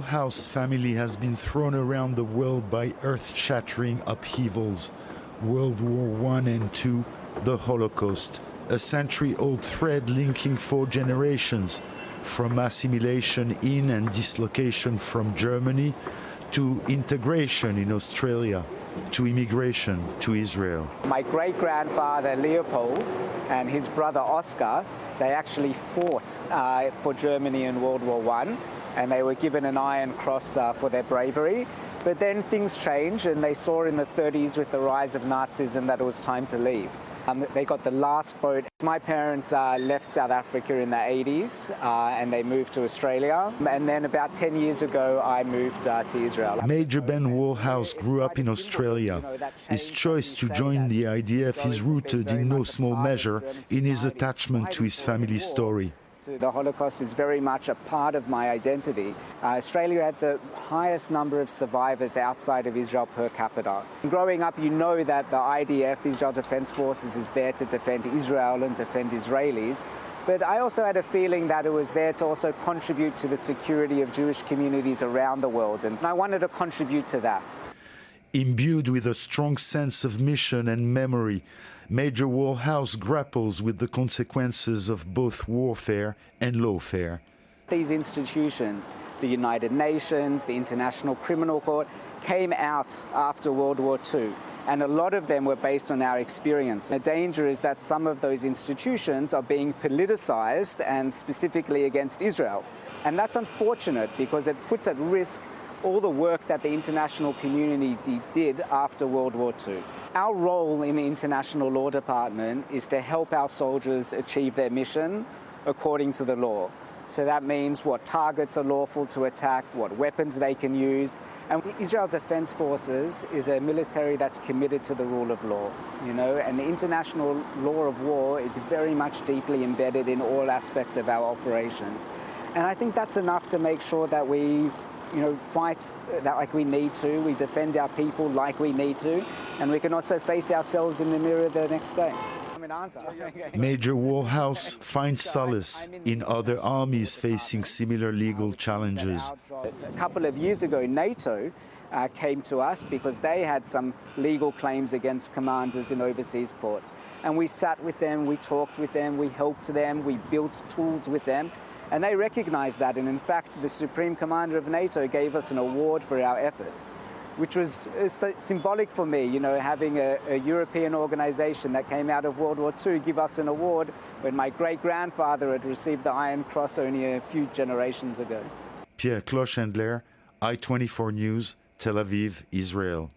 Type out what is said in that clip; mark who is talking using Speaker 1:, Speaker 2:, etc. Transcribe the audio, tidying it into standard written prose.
Speaker 1: Woolhouse family has been thrown around the world by earth-shattering upheavals. World War I and II, the Holocaust, a century-old thread linking 4 generations, from assimilation in and dislocation from Germany to integration in Australia, to immigration to Israel.
Speaker 2: My great-grandfather Leopold and his brother Oscar, they actually fought for Germany in World War I, and they were given an Iron Cross for their bravery. But then things changed, and they saw in the 30s with the rise of Nazism that it was time to leave. They got the last boat. My parents left South Africa in the 80s and they moved to Australia. And then about 10 years ago, I moved to Israel.
Speaker 1: Major Ben Woolhouse grew up in Australia. His choice to join the IDF is rooted in no small measure in his attachment to his family story.
Speaker 2: The Holocaust is very much a part of my identity. Australia had the highest number of survivors outside of Israel per capita. Growing up, you know that the IDF, the Israel Defense Forces, is there to defend Israel and defend Israelis. But I also had a feeling that it was there to also contribute to the security of Jewish communities around the world, and I wanted to contribute to that.
Speaker 1: Imbued with a strong sense of mission and memory, Major Woolhouse grapples with the consequences of both warfare and lawfare.
Speaker 2: These institutions, the United Nations, the International Criminal Court, came out after World War II, and a lot of them were based on our experience. The danger is that some of those institutions are being politicized, and specifically against Israel. And that's unfortunate because it puts at risk all the work that the international community did after World War II. Our role in the International Law Department is to help our soldiers achieve their mission according to the law. So that means what targets are lawful to attack, what weapons they can use. And Israel Defense Forces is a military that's committed to the rule of law, and the international law of war is very much deeply embedded in all aspects of our operations. And I think that's enough to make sure that we fight that like we need to, we defend our people like we need to, and we can also face ourselves in the mirror the next day.
Speaker 1: Major Woolhouse finds solace in other armies facing similar legal challenges.
Speaker 2: A couple of years ago, NATO came to us because they had some legal claims against commanders in overseas courts. And we sat with them, we talked with them, we helped them, we built tools with them. And they recognized that, and in fact, the Supreme Commander of NATO gave us an award for our efforts, which was symbolic for me, having a European organization that came out of World War II give us an award when my great-grandfather had received the Iron Cross only a few generations ago.
Speaker 1: Pierre Clochendler, I-24 News, Tel Aviv, Israel.